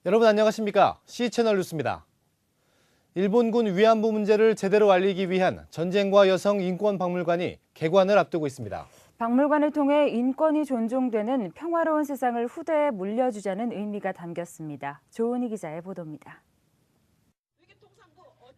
여러분 안녕하십니까? C채널 뉴스입니다. 일본군 위안부 문제를 제대로 알리기 위한 전쟁과 여성 인권 박물관이 개관을 앞두고 있습니다. 박물관을 통해 인권이 존중되는 평화로운 세상을 후대에 물려주자는 의미가 담겼습니다. 조은희 기자의 보도입니다.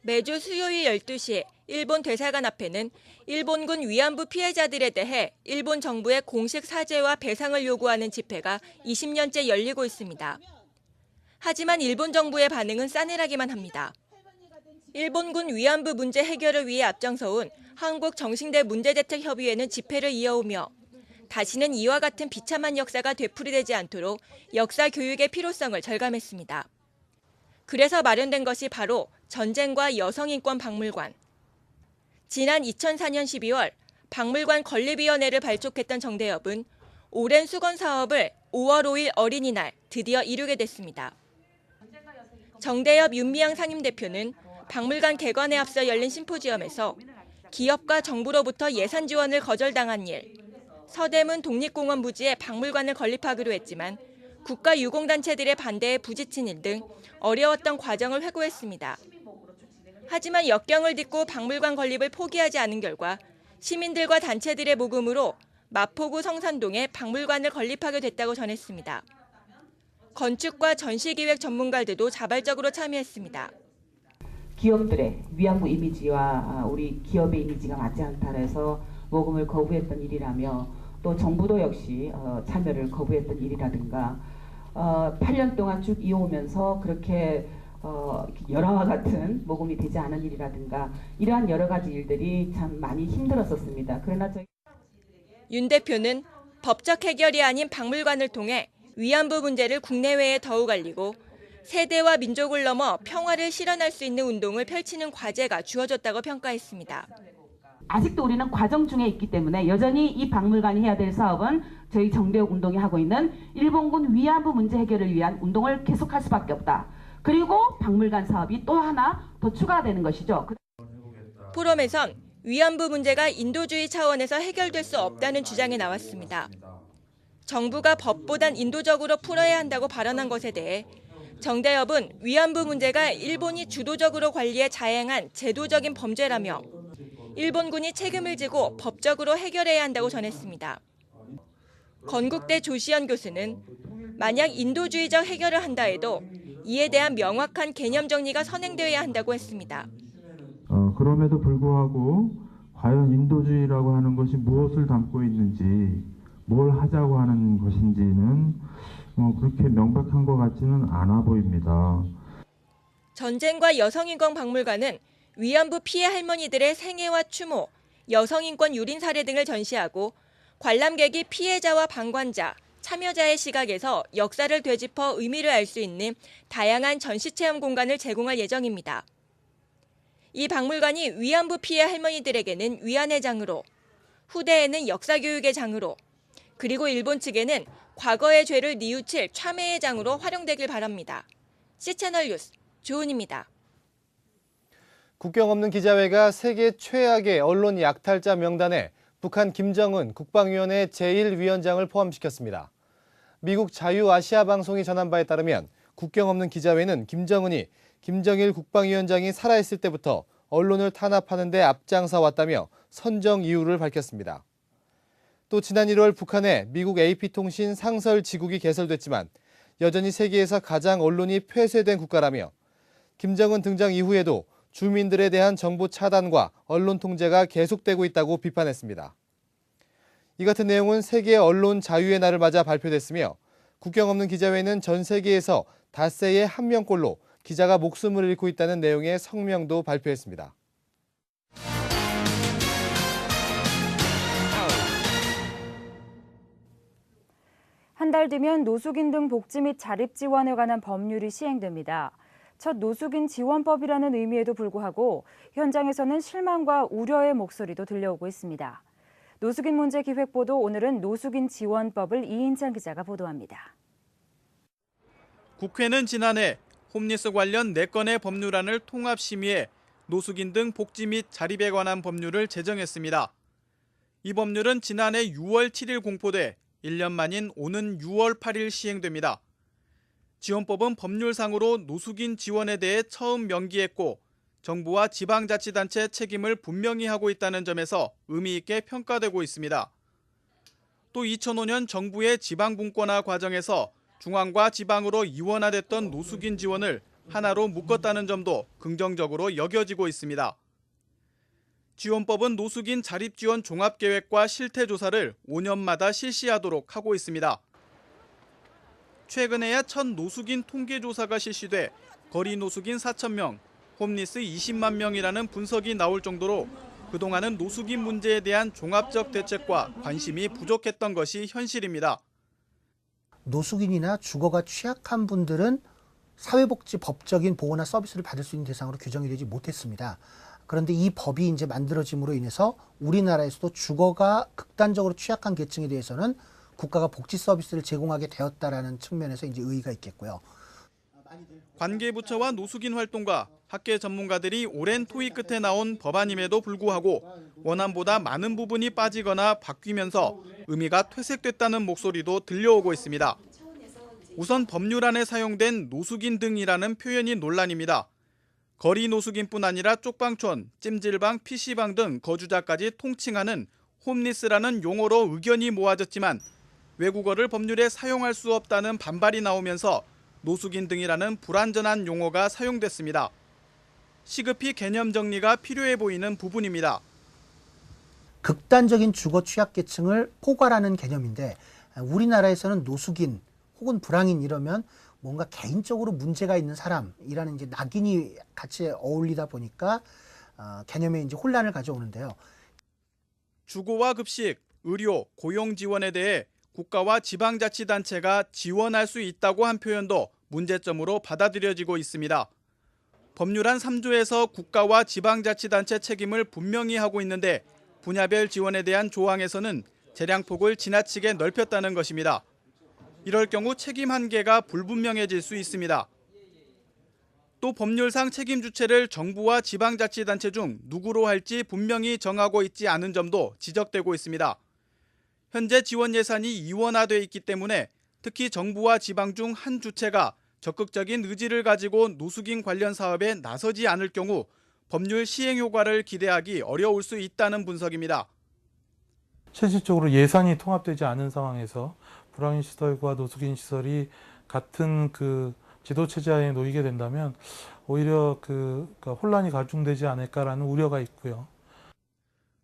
매주 수요일 12시 일본 대사관 앞에는 일본군 위안부 피해자들에 대해 일본 정부의 공식 사죄와 배상을 요구하는 집회가 20년째 열리고 있습니다. 하지만 일본 정부의 반응은 싸늘하기만 합니다. 일본군 위안부 문제 해결을 위해 앞장서온 한국정신대 문제대책협의회는 집회를 이어오며 다시는 이와 같은 비참한 역사가 되풀이되지 않도록 역사 교육의 필요성을 절감했습니다. 그래서 마련된 것이 바로 전쟁과 여성인권 박물관. 지난 2004년 12월 박물관 건립위원회를 발족했던 정대협은 오랜 수건 사업을 5월 5일 어린이날 드디어 이루게 됐습니다. 정대협 윤미향 상임대표는 박물관 개관에 앞서 열린 심포지엄에서 기업과 정부로부터 예산 지원을 거절당한 일, 서대문 독립공원 부지에 박물관을 건립하기로 했지만 국가유공단체들의 반대에 부딪힌 일 등 어려웠던 과정을 회고했습니다. 하지만 역경을 딛고 박물관 건립을 포기하지 않은 결과 시민들과 단체들의 모금으로 마포구 성산동에 박물관을 건립하게 됐다고 전했습니다. 건축과 전시기획 전문가들도 자발적으로 참여했습니다. 기업들의 위안부 이미지와 우리 기업의 이미지가 맞지 않다 해서 모금을 거부했던 일이라며 또 정부도 역시 참여를 거부했던 일이라든가 8년 동안 쭉 이어오면서 그렇게 열화와 같은 모금이 되지 않은 일이라든가 이러한 여러 가지 일들이 참 많이 힘들었었습니다. 그러나 윤 대표는 법적 해결이 아닌 박물관을 통해 위안부 문제를 국내외에 더욱 알리고 세대와 민족을 넘어 평화를 실현할 수 있는 운동을 펼치는 과제가 주어졌다고 평가했습니다. 아직도 우리는 과정 중에 있기 때문에 여전히 이 박물관이 해야 될 사업은 저희 정대협 운동이 하고 있는 일본군 위안부 문제 해결을 위한 운동을 계속할 수밖에 없다. 그리고 박물관 사업이 또 하나 더 추가되는 것이죠. 포럼에선 위안부 문제가 인도주의 차원에서 해결될 수 없다는 주장이 나왔습니다. 정부가 법보단 인도적으로 풀어야 한다고 발언한 것에 대해 정대협은 위안부 문제가 일본이 주도적으로 관리해 자행한 제도적인 범죄라며 일본군이 책임을 지고 법적으로 해결해야 한다고 전했습니다. 건국대 조시연 교수는 만약 인도주의적 해결을 한다 해도 이에 대한 명확한 개념 정리가 선행되어야 한다고 했습니다. 그럼에도 불구하고 과연 인도주의라고 하는 것이 무엇을 담고 있는지 뭘 하자고 하는 것인지는 그렇게 명백한 것 같지는 않아 보입니다. 전쟁과 여성인권 박물관은 위안부 피해 할머니들의 생애와 추모, 여성인권 유린 사례 등을 전시하고 관람객이 피해자와 방관자, 참여자의 시각에서 역사를 되짚어 의미를 알 수 있는 다양한 전시체험 공간을 제공할 예정입니다. 이 박물관이 위안부 피해 할머니들에게는 위안의 장으로, 후대에는 역사교육의 장으로, 그리고 일본 측에는 과거의 죄를 뉘우칠 참회의 장으로 활용되길 바랍니다. C채널 뉴스 조은입니다. 국경 없는 기자회가 세계 최악의 언론 약탈자 명단에 북한 김정은 국방위원회 제1위원장을 포함시켰습니다. 미국 자유아시아방송이 전한 바에 따르면 국경 없는 기자회는 김정은이 김정일 국방위원장이 살아있을 때부터 언론을 탄압하는 데 앞장서 왔다며 선정 이유를 밝혔습니다. 또 지난 1월 북한에 미국 AP통신 상설지국이 개설됐지만 여전히 세계에서 가장 언론이 폐쇄된 국가라며 김정은 등장 이후에도 주민들에 대한 정보 차단과 언론 통제가 계속되고 있다고 비판했습니다. 이 같은 내용은 세계 언론 자유의 날을 맞아 발표됐으며 국경 없는 기자회는 전 세계에서 닷새에 한 명꼴로 기자가 목숨을 잃고 있다는 내용의 성명도 발표했습니다. 한 달 뒤면 노숙인 등 복지 및 자립 지원에 관한 법률이 시행됩니다. 첫 노숙인 지원법이라는 의미에도 불구하고 현장에서는 실망과 우려의 목소리도 들려오고 있습니다. 노숙인 문제 기획보도 오늘은 노숙인 지원법을 이인찬 기자가 보도합니다. 국회는 지난해 홈리스 관련 4건의 법률안을 통합 심의해 노숙인 등 복지 및 자립에 관한 법률을 제정했습니다. 이 법률은 지난해 6월 7일 공포돼 1년 만인 오는 6월 8일 시행됩니다. 지원법은 법률상으로 노숙인 지원에 대해 처음 명기했고 정부와 지방자치단체 책임을 분명히 하고 있다는 점에서 의미 있게 평가되고 있습니다. 또 2005년 정부의 지방분권화 과정에서 중앙과 지방으로 이원화됐던 노숙인 지원을 하나로 묶었다는 점도 긍정적으로 여겨지고 있습니다. 지원법은 노숙인 자립지원 종합계획과 실태조사를 5년마다 실시하도록 하고 있습니다. 최근에야 첫 노숙인 통계조사가 실시돼 거리 노숙인 4,000명, 홈리스 20만 명이라는 분석이 나올 정도로 그동안은 노숙인 문제에 대한 종합적 대책과 관심이 부족했던 것이 현실입니다. 노숙인이나 주거가 취약한 분들은 사회복지 법적인 보호나 서비스를 받을 수 있는 대상으로 규정이 되지 못했습니다. 그런데 이 법이 이제 만들어짐으로 인해서 우리나라에서도 주거가 극단적으로 취약한 계층에 대해서는 국가가 복지 서비스를 제공하게 되었다라는 측면에서 이제 의의가 있겠고요. 관계부처와 노숙인 활동가, 학계 전문가들이 오랜 토의 끝에 나온 법안임에도 불구하고 원안보다 많은 부분이 빠지거나 바뀌면서 의미가 퇴색됐다는 목소리도 들려오고 있습니다. 우선 법률안에 사용된 노숙인 등이라는 표현이 논란입니다. 거리 노숙인뿐 아니라 쪽방촌, 찜질방, PC방 등 거주자까지 통칭하는 홈리스라는 용어로 의견이 모아졌지만 외국어를 법률에 사용할 수 없다는 반발이 나오면서 노숙인 등이라는 불완전한 용어가 사용됐습니다. 시급히 개념 정리가 필요해 보이는 부분입니다. 극단적인 주거 취약계층을 포괄하는 개념인데 우리나라에서는 노숙인 혹은 불황인 이러면 뭔가 개인적으로 문제가 있는 사람이라는 이제 낙인이 같이 어울리다 보니까 개념에 이제 혼란을 가져오는데요. 주거와 급식, 의료, 고용 지원에 대해 국가와 지방자치단체가 지원할 수 있다고 한 표현도 문제점으로 받아들여지고 있습니다. 법률안 3조에서 국가와 지방자치단체 책임을 분명히 하고 있는데 분야별 지원에 대한 조항에서는 재량폭을 지나치게 넓혔다는 것입니다. 이럴 경우 책임 한계가 불분명해질 수 있습니다. 또 법률상 책임 주체를 정부와 지방자치단체 중 누구로 할지 분명히 정하고 있지 않은 점도 지적되고 있습니다. 현재 지원 예산이 이원화돼 있기 때문에 특히 정부와 지방 중 한 주체가 적극적인 의지를 가지고 노숙인 관련 사업에 나서지 않을 경우 법률 시행 효과를 기대하기 어려울 수 있다는 분석입니다. 실질적으로 예산이 통합되지 않은 상황에서 불황인 시설과 노숙인 시설이 같은 그 지도체제하에 놓이게 된다면 오히려 혼란이 가중되지 않을까라는 우려가 있고요.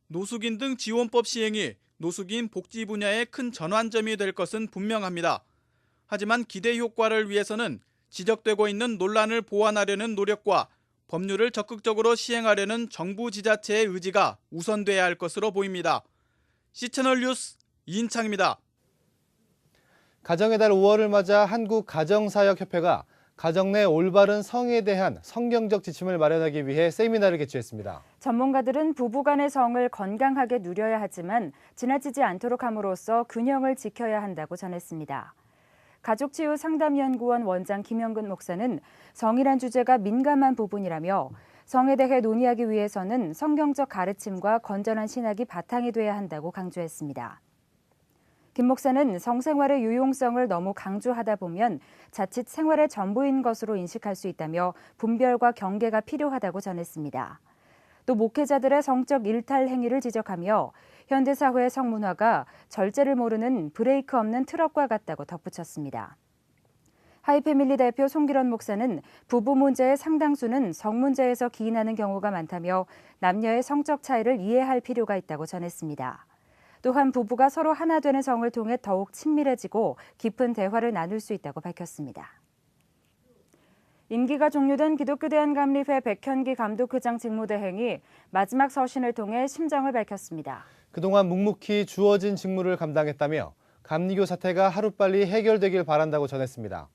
노숙인 등 지원법 시행이 노숙인 복지 분야에 큰 전환점이 될 것은 분명합니다. 하지만 기대 효과를 위해서는 지적되고 있는 논란을 보완하려는 노력과 법률을 적극적으로 시행하려는 정부 지자체의 의지가 우선돼야 할 것으로 보입니다. C채널 뉴스 이인창입니다. 가정의 달 5월을 맞아 한국가정사역협회가 가정 내 올바른 성에 대한 성경적 지침을 마련하기 위해 세미나를 개최했습니다. 전문가들은 부부간의 성을 건강하게 누려야 하지만 지나치지 않도록 함으로써 균형을 지켜야 한다고 전했습니다. 가족치유상담연구원 원장 김영근 목사는 성이란 주제가 민감한 부분이라며 성에 대해 논의하기 위해서는 성경적 가르침과 건전한 신학이 바탕이 돼야 한다고 강조했습니다. 김 목사는 성생활의 유용성을 너무 강조하다 보면 자칫 생활의 전부인 것으로 인식할 수 있다며 분별과 경계가 필요하다고 전했습니다. 또 목회자들의 성적 일탈 행위를 지적하며 현대사회의 성문화가 절제를 모르는 브레이크 없는 트럭과 같다고 덧붙였습니다. 하이패밀리 대표 송기런 목사는 부부 문제의 상당수는 성 문제에서 기인하는 경우가 많다며 남녀의 성적 차이를 이해할 필요가 있다고 전했습니다. 또한 부부가 서로 하나 되는 성을 통해 더욱 친밀해지고 깊은 대화를 나눌 수 있다고 밝혔습니다. 임기가 종료된 기독교대한감리회 백현기 감독회장 직무대행이 마지막 서신을 통해 심정을 밝혔습니다. 그동안 묵묵히 주어진 직무를 감당했다며 감리교 사태가 하루빨리 해결되길 바란다고 전했습니다.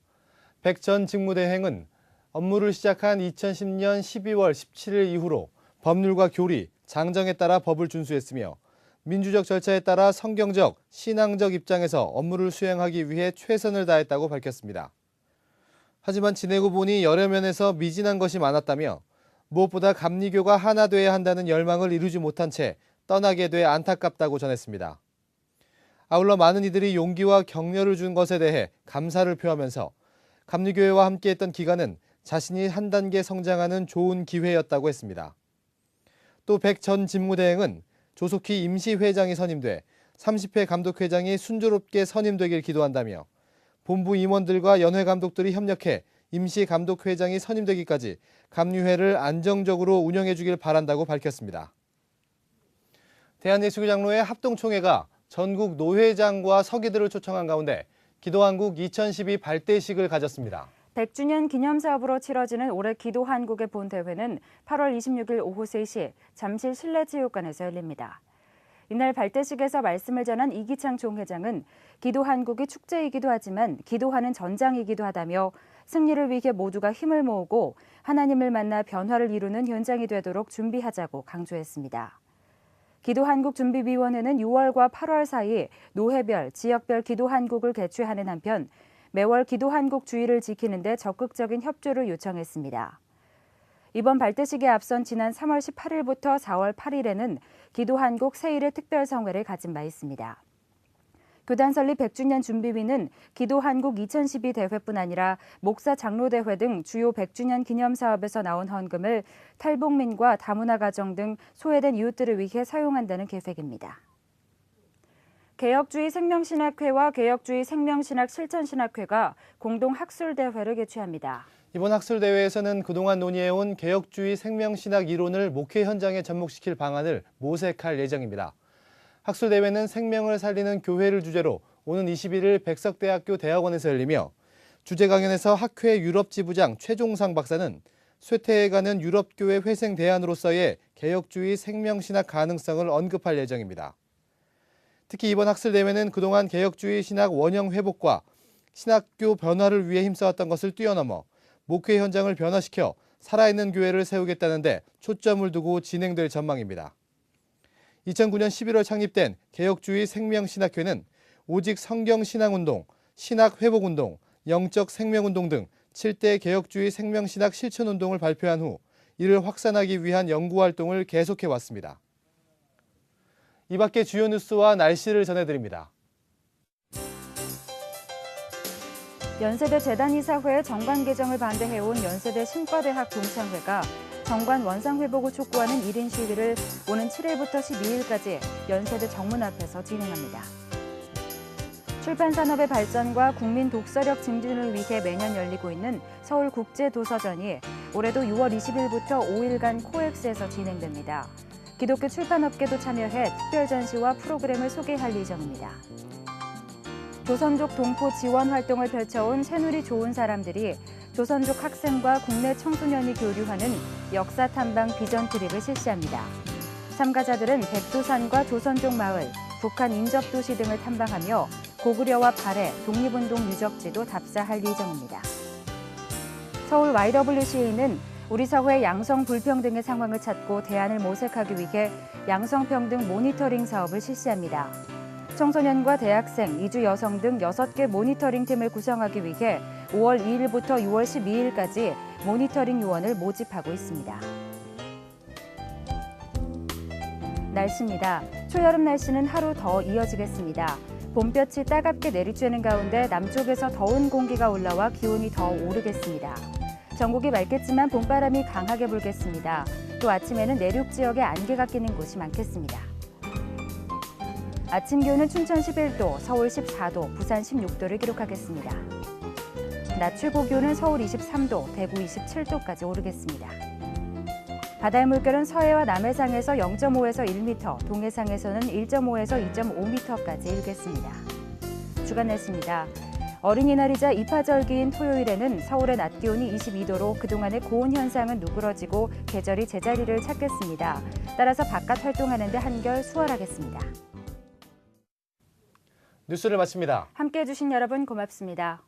백 전 직무대행은 업무를 시작한 2010년 12월 17일 이후로 법률과 교리, 장정에 따라 법을 준수했으며 민주적 절차에 따라 성경적, 신앙적 입장에서 업무를 수행하기 위해 최선을 다했다고 밝혔습니다. 하지만 지내고 보니 여러 면에서 미진한 것이 많았다며 무엇보다 감리교가 하나 돼야 한다는 열망을 이루지 못한 채 떠나게 돼 안타깝다고 전했습니다. 아울러 많은 이들이 용기와 격려를 준 것에 대해 감사를 표하면서 감리교회와 함께했던 기간은 자신이 한 단계 성장하는 좋은 기회였다고 했습니다. 또 백 전 직무대행은 조속히 임시회장이 선임돼 30회 감독회장이 순조롭게 선임되길 기도한다며 본부 임원들과 연회 감독들이 협력해 임시감독회장이 선임되기까지 감리회를 안정적으로 운영해 주길 바란다고 밝혔습니다. 대한예수교장로회 합동총회가 전국 노회장과 서기들을 초청한 가운데 기도한국 2012 발대식을 가졌습니다. 100주년 기념사업으로 치러지는 올해 기도한국의 본대회는 8월 26일 오후 3시 잠실 실내체육관에서 열립니다. 이날 발대식에서 말씀을 전한 이기창 총회장은 기도한국이 축제이기도 하지만 기도하는 전장이기도 하다며 승리를 위해 모두가 힘을 모으고 하나님을 만나 변화를 이루는 현장이 되도록 준비하자고 강조했습니다. 기도한국준비위원회는 6월과 8월 사이 노회별, 지역별 기도한국을 개최하는 한편 매월 기도한국 주의를 지키는 데 적극적인 협조를 요청했습니다. 이번 발대식에 앞선 지난 3월 18일부터 4월 8일에는 기도한국 새1회 특별성회를 가진 바 있습니다. 교단 설립 100주년 준비위는 기도한국 2012 대회뿐 아니라 목사 장로대회 등 주요 100주년 기념사업에서 나온 헌금을 탈북민과 다문화 가정 등 소외된 이웃들을 위해 사용한다는 계획입니다. 개혁주의 생명신학회와 개혁주의 생명신학 실천신학회가 공동 학술대회를 개최합니다. 이번 학술대회에서는 그동안 논의해온 개혁주의 생명신학 이론을 목회 현장에 접목시킬 방안을 모색할 예정입니다. 학술대회는 생명을 살리는 교회를 주제로 오는 21일 백석대학교 대학원에서 열리며 주제 강연에서 학회 유럽지부장 최종상 박사는 쇠퇴해 가는 유럽교회 회생 대안으로서의 개혁주의 생명신학 가능성을 언급할 예정입니다. 특히 이번 학술대회는 그동안 개혁주의 신학 원형 회복과 신학교 변화를 위해 힘써왔던 것을 뛰어넘어 목회 현장을 변화시켜 살아있는 교회를 세우겠다는데 초점을 두고 진행될 전망입니다. 2009년 11월 창립된 개혁주의 생명신학회는 오직 성경신앙운동, 신학회복운동, 영적생명운동 등 7대 개혁주의 생명신학 실천운동을 발표한 후 이를 확산하기 위한 연구활동을 계속해왔습니다. 이 밖에 주요 뉴스와 날씨를 전해드립니다. 연세대 재단이사회의 정관 개정을 반대해온 연세대 신과대학 동창회가 정관 원상회복을 촉구하는 1인 시위를 오는 7일부터 12일까지 연세대 정문 앞에서 진행합니다. 출판산업의 발전과 국민 독서력 증진을 위해 매년 열리고 있는 서울국제도서전이 올해도 6월 20일부터 5일간 코엑스에서 진행됩니다. 기독교 출판업계도 참여해 특별 전시와 프로그램을 소개할 예정입니다. 조선족 동포 지원 활동을 펼쳐온 새누리 좋은 사람들이 조선족 학생과 국내 청소년이 교류하는 역사 탐방 비전 트립을 실시합니다. 참가자들은 백두산과 조선족 마을, 북한 인접도시 등을 탐방하며 고구려와 발해, 독립운동 유적지도 답사할 예정입니다. 서울 YWCA는 우리 사회의 양성 불평등의 상황을 찾고 대안을 모색하기 위해 양성평등 모니터링 사업을 실시합니다. 청소년과 대학생, 이주 여성 등 6개 모니터링 팀을 구성하기 위해 5월 2일부터 6월 12일까지 모니터링 요원을 모집하고 있습니다. 날씨입니다. 초여름 날씨는 하루 더 이어지겠습니다. 봄볕이 따갑게 내리쬐는 가운데 남쪽에서 더운 공기가 올라와 기온이 더 오르겠습니다. 전국이 맑겠지만 봄바람이 강하게 불겠습니다. 또 아침에는 내륙 지역에 안개가 끼는 곳이 많겠습니다. 아침 기온은 춘천 11도, 서울 14도, 부산 16도를 기록하겠습니다. 낮 최고 기온은 서울 23도, 대구 27도까지 오르겠습니다. 바다의 물결은 서해와 남해상에서 0.5에서 1m, 동해상에서는 1.5에서 2.5m까지 일겠습니다. 주간 날씨입니다. 어린이날이자 입하절기인 토요일에는 서울의 낮 기온이 22도로 그동안의 고온 현상은 누그러지고 계절이 제자리를 찾겠습니다. 따라서 바깥 활동하는 데 한결 수월하겠습니다. 뉴스를 마칩니다. 함께해 주신 여러분 고맙습니다.